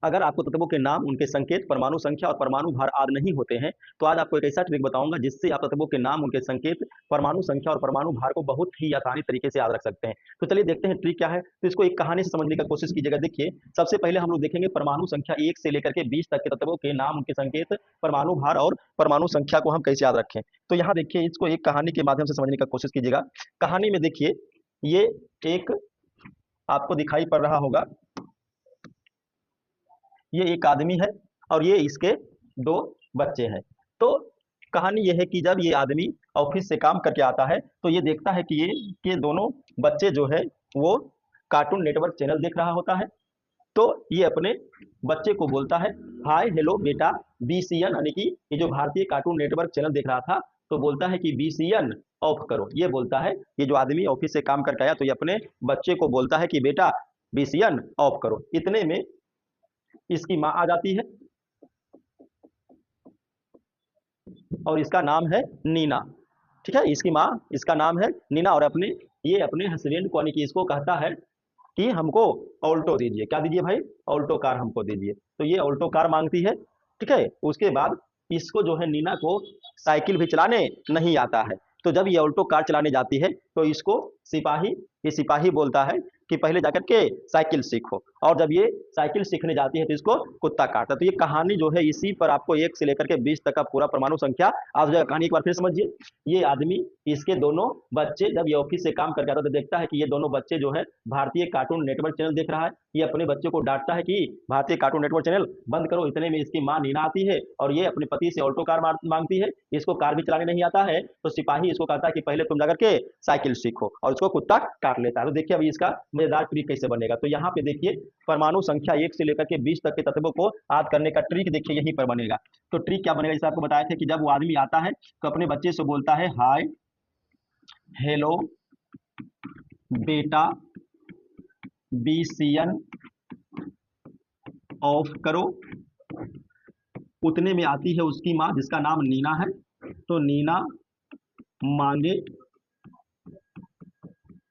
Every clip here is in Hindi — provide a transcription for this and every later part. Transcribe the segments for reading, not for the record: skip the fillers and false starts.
अगर आपको तत्वों के नाम, उनके संकेत, परमाणु संख्या और परमाणु भार याद नहीं होते हैं, तो आज आपको एक ऐसा ट्रिक बताऊंगा जिससे आप तत्वों के नाम, उनके संकेत, परमाणु संख्या और परमाणु भार को बहुत ही आसानी तरीके से याद रख सकते हैं। तो चलिए देखते हैं ट्रिक क्या है। तो इसको एक कहानी से समझने की कोशिश कीजिएगा। देखिए, सबसे पहले हम लोग देखेंगे परमाणु संख्या 1 से लेकर के 20 तक के तत्वों के नाम, उनके संकेत, परमाणु भार और परमाणु संख्या को हम कैसे याद रखें। तो यहाँ देखिए, इसको एक कहानी के माध्यम से समझने की कोशिश कीजिएगा। कहानी में देखिए, ये एक आपको दिखाई पड़ रहा होगा, ये एक आदमी है और ये इसके दो बच्चे हैं। तो कहानी ये है कि जब ये आदमी ऑफिस से काम करके आता है तो ये देखता है कि ये के दोनों बच्चे जो है वो कार्टून नेटवर्क चैनल देख रहा होता है। तो ये अपने बच्चे को बोलता है, हाय हेलो बेटा, बीसीएन यानी कि ये जो भारतीय कार्टून नेटवर्क चैनल देख रहा था, तो बोलता है कि बीसीएन ऑफ करो। ये बोलता है, ये जो आदमी ऑफिस से काम करके आया तो ये अपने बच्चे को बोलता है कि बेटा बीसीएन ऑफ करो। इतने में इसकी माँ आ जाती है और इसका नाम है नीना। ठीक है, इसकी माँ, इसका नाम है नीना और ये अपने हस्बैंड को यानी कि इसको कहता है कि हमको ऑल्टो दीजिए। क्या दीजिए भाई? ऑल्टो कार हमको दीजिए। तो ये ऑल्टो कार मांगती है। ठीक है, उसके बाद इसको जो है नीना को साइकिल भी चलाने नहीं आता है। तो जब ये ऑल्टो कार चलाने जाती है तो इसको ये सिपाही बोलता है कि पहले जाकर के साइकिल सीखो। और जब ये साइकिल सीखने जाती है तो इसको कुत्ता काटता है। तो ये कहानी जो है इसी पर आपको 1 से लेकर के 20 तक का पूरा परमाणु संख्या आ जाएगा। कहानी एक बार फिर समझिए। ये आदमी, इसके दोनों बच्चे जब ये ऑफिस से काम करके आता है तो देखता है कि ये दोनों बच्चे जो है भारतीय कार्टून नेटवर्क चैनल देख रहा है। ये अपने बच्चे को डांटता है कि भारतीय कार्टून नेटवर्क चैनल बंद करो। इतने में इसकी माँ नीना आती है और ये अपने पति से ऑल्टो कार मांगती है। इसको कार भी चलाने नहीं आता है तो सिपाही इसको कहता है कि पहले तुम जाकर के साइकिल सीखो, और उसको कुत्ता काट लेता है। तो देखिए अभी इसका मजेदार ट्रिक कैसे बनेगा। तो यहाँ पे देखिए, परमाणु संख्या 1 से लेकर के 20 तक के तत्वों को याद करने का ट्रिक देखिए यहीं पर बनेगा। तो ट्रिक क्या बनेगा, जैसे आपको बताया था कि जब वो आदमी आता है तो अपने बच्चे से बोलता है, हाय हेलो बेटा, बीसीएन ऑफ करो। उतने में आती है उसकी माँ जिसका नाम नीना है। तो नीना मांगे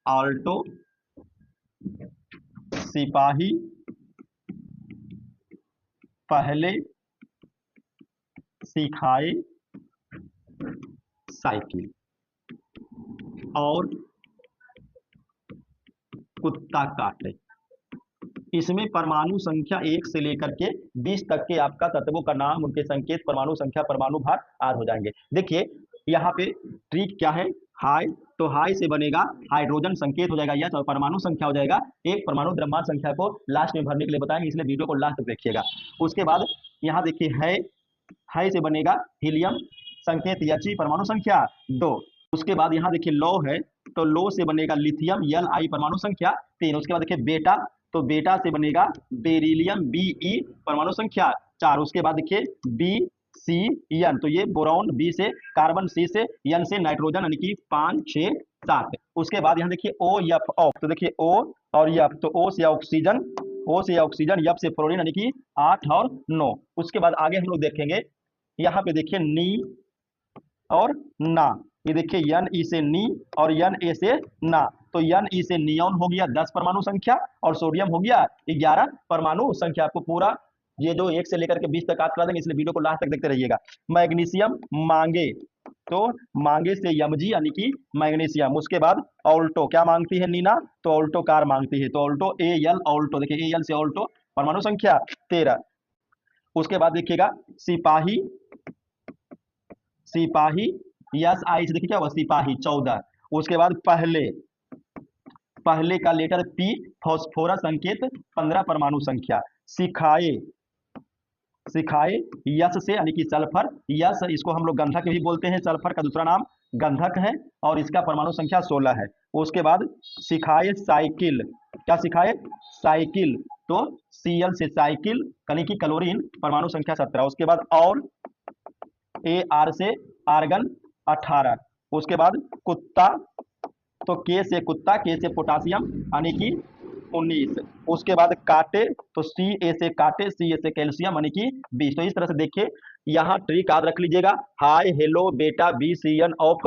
ऑल्टो, सिपाही पहले सिखाए साइकिल और कुत्ता काटे। इसमें परमाणु संख्या 1 से लेकर के 20 तक के आपका तत्वों का नाम, उनके संकेत, परमाणु संख्या, परमाणु भार याद हो जाएंगे। देखिए यहाँ पे ट्रिक क्या है, हाई, तो हाई से बनेगा हाइड्रोजन संकेत हो जाएगा यस, और परमाणु संख्या हो जाएगा एक। परमाणु द्रव्यमान संख्या को लास्ट में भरने के लिए बताएंगे, इसलिए वीडियो को लास्ट तक देखिएगा। उसके बाद यहाँ देखिए है से बनेगा हीलियम संकेत एच, परमाणु संख्या 2। उसके बाद यहाँ देखिए लो है, तो लो से बनेगा लिथियम Li, परमाणु संख्या 3। उसके बाद देखिए बेटा, तो बेटा से बनेगा बेरिलियम Be, परमाणु संख्या 4। उसके बाद देखिए BCN, तो ये बोरॉन, बी से कार्बन, सी से, एन से नाइट्रोजन, यानी कि 5 6 7। उसके बाद यहाँ देखिए OF ऑफ, तो देखिए O और F, तो O से ऑक्सीजन, F से फ्लोरीन, यानी कि 8 और 9। उसके बाद आगे हम लोग देखेंगे, यहाँ पे देखिए नी और ना, ये देखिए Ne से नी और Na से ना। तो Ne से नियोन हो गया 10 परमाणु संख्या और सोडियम हो गया 11 परमाणु संख्या। आपको पूरा ये जो 1 से लेकर के 20 तक याद करा देंगे, इसलिए वीडियो को लास्ट तक देखते रहिएगा। मैग्नीशियम मांगे, तो मांगे से Mg यानी कि मैग्नीशियम। उसके बाद ऑल्टो क्या मांगती है नीना, तो ऑल्टो कार मांगती है, तो ऑल्टो Al ऑल्टो, देखिए Al से ऑल्टो, परमाणु संख्या 13। उसके बाद देखिएगा सिपाही यस आई से, देखिए क्या हुआ, सिपाही 14। उसके बाद पहले का लेटर P, फॉस्फोरस संकेत 15 परमाणु संख्या। सिखाए यस से, यानी कि सल्फर, यस इसको हम लोग गंधक भी बोलते हैं, सल्फर का दूसरा नाम गंधक है और इसका परमाणु संख्या 16 है। उसके बाद सिखाए साइकिल, क्या सिखाए, साइकिल, तो Cl से साइकिल, यानी कि क्लोरीन, परमाणु संख्या 17। उसके बाद और Ar से आर्गन 18। उसके बाद कुत्ता, तो K से कुत्ता, K से पोटासियम, यानी कि 19। उसके बाद काटे, तो Ca से काटे, Ca से कैल्शियम, यानी कि 20। तो इस तरह से देखिए यहाँ ट्रिक याद रख लीजिएगा, हाय हेलो बेटा, BCN ऑफ,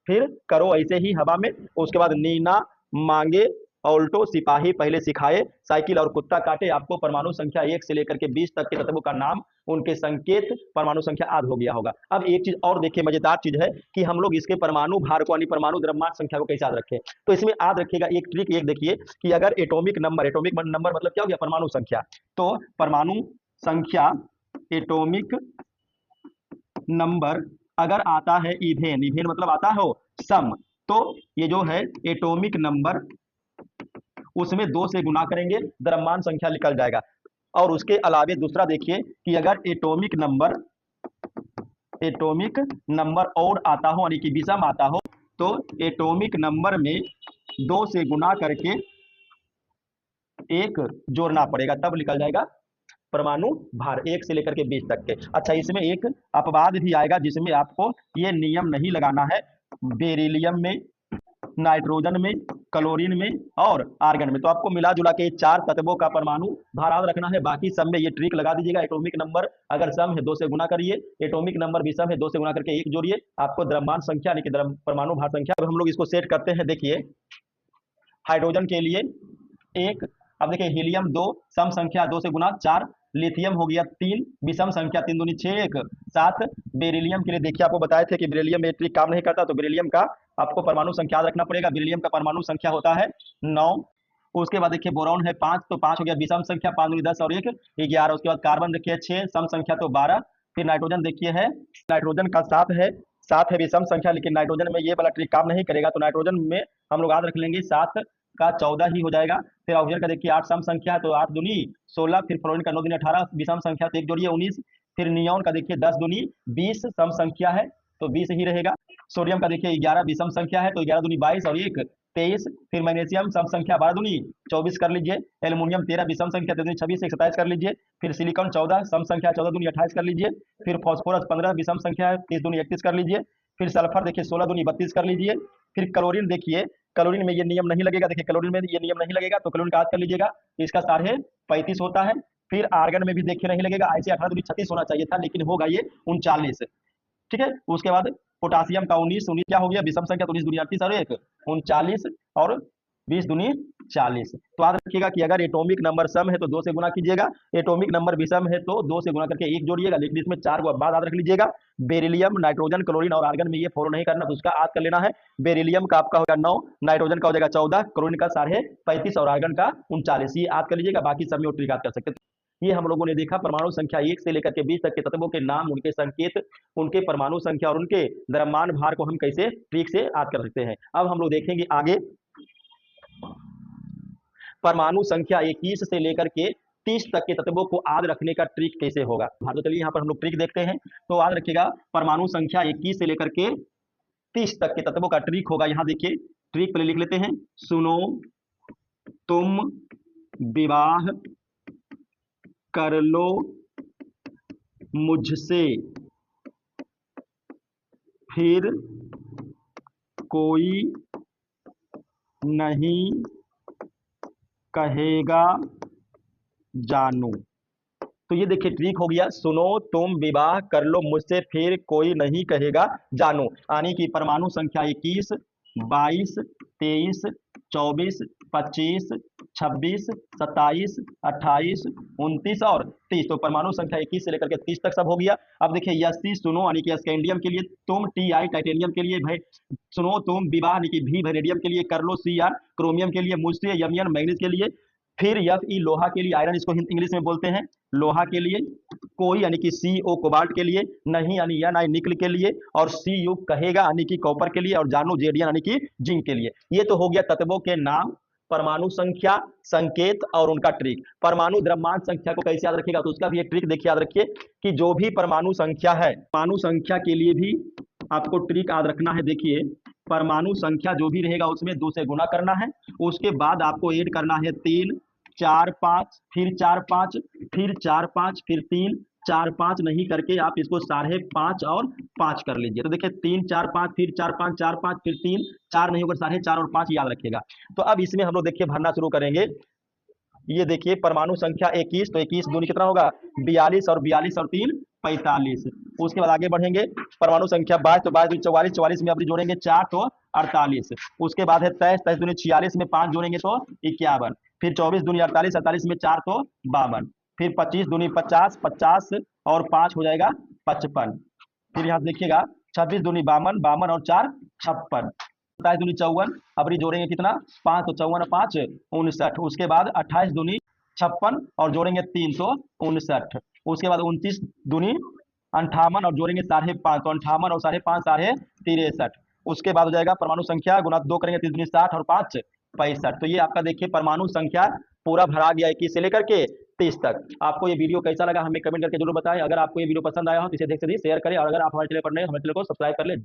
फिर करो ऐसे ही हवा में। उसके बाद नीना मांगे और उल्टो सिपाही पहले सिखाए, साइकिल और कुत्ता काटे। आपको परमाणु संख्या 1 से लेकर के 20 तक के तत्वों का नाम, उनके संकेत, परमाणु संख्या आदि हो गया होगा। अब एक चीज और देखिए, मजेदार चीज है कि हम लोग इसके परमाणु भार को यानी परमाणु द्रव्यमान संख्या को कैसे याद रखें। तो इसमें याद रखिएगा एक ट्रिक, एक देखिए कि अगर एटॉमिक नंबर मतलब क्या हो गया, परमाणु संख्या। तो परमाणु संख्या एटॉमिक नंबर अगर आता है इवेन, इवेन मतलब आता हो सम, तो ये जो है एटॉमिक नंबर उसमें 2 से गुना करेंगे, द्रव्यमान संख्या निकल जाएगा। और उसके अलावे दूसरा देखिए कि अगर एटॉमिक नंबर और आता हो यानी कि विषम आता हो, तो एटॉमिक नंबर में 2 से गुना करके 1 जोड़ना पड़ेगा, तब निकल जाएगा परमाणु भार 1 से लेकर के 20 तक के। अच्छा, इसमें एक अपवाद भी आएगा जिसमें आपको ये नियम नहीं लगाना है, बेरिलियम में, नाइट्रोजन में, क्लोरीन में और आर्गन में। तो आपको मिला जुला के 4 तत्वों का परमाणु भार याद रखना है। बाकी सब में ये ट्रिक लगा दीजिएगा, एटॉमिक नंबर अगर सम है 2 से गुना करिए, एटॉमिक नंबर विषम है 2 से गुना करके 1 जोड़िए, आपको द्रव्यमान संख्या यानी कि परमाणु भार संख्या। अब हम लोग इसको सेट करते हैं। देखिए हाइड्रोजन के लिए 1, अब देखिए हीलियम 2, सम संख्या 2 से गुना 4, लिथियम हो गया 3, विषम संख्या 3 दूनी 6 1 7। बेरिलियम के लिए देखिए आपको बताए थे कि बेरिलियम में ट्रिक काम नहीं करता, तो बेरिलियम का आपको परमाणु संख्या याद रखना पड़ेगा। बेरिलियम का परमाणु संख्या होता है 9। उसके बाद देखिए बोरॉन है 5, तो 5 हो गया विषम संख्या, 5 दूनी 10 और 1 11। उसके बाद कार्बन देखिए 6, सम संख्या तो 12। फिर नाइट्रोजन देखिए है, नाइट्रोजन का 7 है विषम संख्या, लेकिन नाइट्रोजन में ये वाला ट्रिक काम नहीं करेगा, तो नाइट्रोजन में हम लोग याद रख लेंगे 7 का 14 ही हो जाएगा। फिर ऑक्सीजन का देखिए 8 सम संख्या है, तो 8 दूनी 16। फिर फ्लोरीन का 9 दूनी 18 विषम संख्या, तो 1 जोड़िए 19। फिर नियोन का देखिए 10 दूनी 20 सम संख्या है, तो 20 ही रहेगा। सोडियम का देखिए 11 विषम संख्या है, तो 11 दूनी 22 और 1 23। फिर मैग्नीशियम सम संख्या 12 दूनी 24 कर लीजिए। एल्युमिनियम 13 विषम संख्या 13 दूनी 26 1 27 कर लीजिए। फिर सिलिकॉन 14 सम संख्या 14 दूनी 28 कर लीजिए। फिर फॉस्फोरस 15 विषम संख्या है 30 दूनी 31 कर लीजिए। फिर सल्फर देखिए 16 दूनी 32 कर लीजिए। फिर क्लोरीन देखिए, क्लोरीन में ये नियम नहीं लगेगा, देखिए क्लोरीन में ये नियम नहीं लगेगा, तो क्लोरीन का याद कर लीजिएगा, इसका 35 होता है। फिर आर्गन में भी देखिए नहीं लगेगा, ऐसे 18 दूनी 36 होना चाहिए था, लेकिन होगा ये 39। ठीक है। उसके बाद पोटासियम का 19 क्या हो गया विषम संख्या, तो 19 दूनी 38 और 1 39 और 20 दूनी 40। तो याद रखिएगा कि अगर एटॉमिक नंबर सम है तो 2 से गुना कीजिएगा, एटॉमिक नंबर विषम है तो 2 से गुना करके 1 जोड़िएगा, लेकिन इसमें 4 को बाद याद रख लीजिएगा। बेरिलियम, नाइट्रोजन, क्लोरीन और आर्गन में ये फॉलो नहीं करना, तो उसका याद कर लेना है। बेरिलियम का आपका होगा 9, नाइट्रोजन का हो जाएगा 14, क्लोरीन का 35 और आर्गन का 39, ये याद कर लीजिएगा। बाकी सब में ट्रिक याद कर सकते हैं। ये हम लोगों ने देखा परमाणु संख्या 1 से लेकर के 20 तक के तत्वों के नाम, उनके संकेत, उनके परमाणु संख्या और उनके द्रव्यमान भार को हम कैसे ट्रिक से याद कर सकते हैं। अब हम लोग देखेंगे आगे परमाणु संख्या 21 से लेकर के 30 तक के तत्वों को याद रखने का ट्रिक कैसे होगा। तो चलिए यहाँ पर हम लोग ट्रिक देखते हैं। तो याद रखिएगा परमाणु संख्या 21 से लेकर के 30 तक के तत्वों का ट्रिक होगा। यहाँ देखिए ट्रिक पहले लिख लेते हैं। सुनो तुम विवाह कर लो मुझसे, फिर कोई नहीं कहेगा जानू। तो ये देखिए ट्रिक हो गया, सुनो तुम विवाह कर लो मुझसे, फिर कोई नहीं कहेगा जानू। यानी कि परमाणु संख्या 21, 22, 23, 24, 25, 26, 27, 28, 29 और 30। तो परमाणु संख्या 21 से लेकर के 30 तक सब हो गया। अब देखिए यसी सुनो यानी कि स्कैंडियम के लिए, तुम TI टाइटेनियम के लिए, भाई सुनो तुम विवाह यानी कि भी रेडियम के लिए, कर लो CR क्रोमियम के लिए, मुझसे यमियन मैग्नीज के लिए, फिर FE लोहा के लिए, आयरन इसको इंग्लिश में बोलते हैं लोहा के लिए, कोई यानी कि CO कोबाल्ट के लिए, नहीं यानी NI निकल के लिए, और CU कहेगा यानी कि कॉपर के लिए, और जानू जेडियन यानी कि जिंक के लिए। ये तो हो गया तत्वों के नाम, परमाणु संख्या, संकेत और उनका ट्रिक। परमाणु द्रव्यमान संख्या को कैसे याद रखिएगा, तो उसका भी एक ट्रिक देखिए, याद रखिए कि जो भी परमाणु संख्या है, परमाणु संख्या के लिए भी आपको ट्रिक याद रखना है। देखिए परमाणु संख्या जो भी रहेगा उसमें 2 से गुना करना है, उसके बाद आपको ऐड करना है 3 4 5, फिर 4 5, फिर 4 5, फिर 3 4 5 नहीं करके आप इसको 5.5 और 5 कर लीजिए। तो देखिए 3 4 5, फिर 4 5 4 5, फिर 3 4 नहीं होगा 4.5 और 5 याद रखिएगा। तो अब इसमें हम लोग देखिए भरना शुरू करेंगे। ये देखिए परमाणु संख्या 21, तो 21 दूनी कितना होगा 42 और 42 और 3 45। उसके बाद आगे बढ़ेंगे, परमाणु संख्या 22, तो 22 दूनी 44, 44 में अपनी जोड़ेंगे 4 तो 48। उसके बाद है 23, 23 दूनी 46 में 5 जोड़ेंगे तो 51। फिर 24 दूनी 48, 48 में 4 तो 52। फिर 25 दूनी 50, 50 और 5 हो जाएगा 55। फिर यहाँ देखिएगा 26 दूनी 52, 52 और 4 56। 27 दूनी 54, अपनी जोड़ेंगे कितना 5 तो 54 और 5 59। उसके बाद 28 दूनी 56 और जोड़ेंगे 3 तो 59। उसके बाद 29 दूनी 58 और जोड़ेंगे 5.5 तो 58 और 5.5 63। उसके बाद हो जाएगा परमाणु संख्या गुना 2 करेंगे 3 दूनी 60 और 5 65। तो ये आपका देखिए परमाणु संख्या पूरा भरा गया 21 से लेकर के 30 तक। आपको ये वीडियो कैसा लगा हमें कमेंट करके जरूर बताएं। अगर आपको ये वीडियो पसंद आया हो तो इसे देख से शेयर करें, और अगर आप हमारे चैनल पर नए हमारे चैनल को सब्सक्राइब कर ले।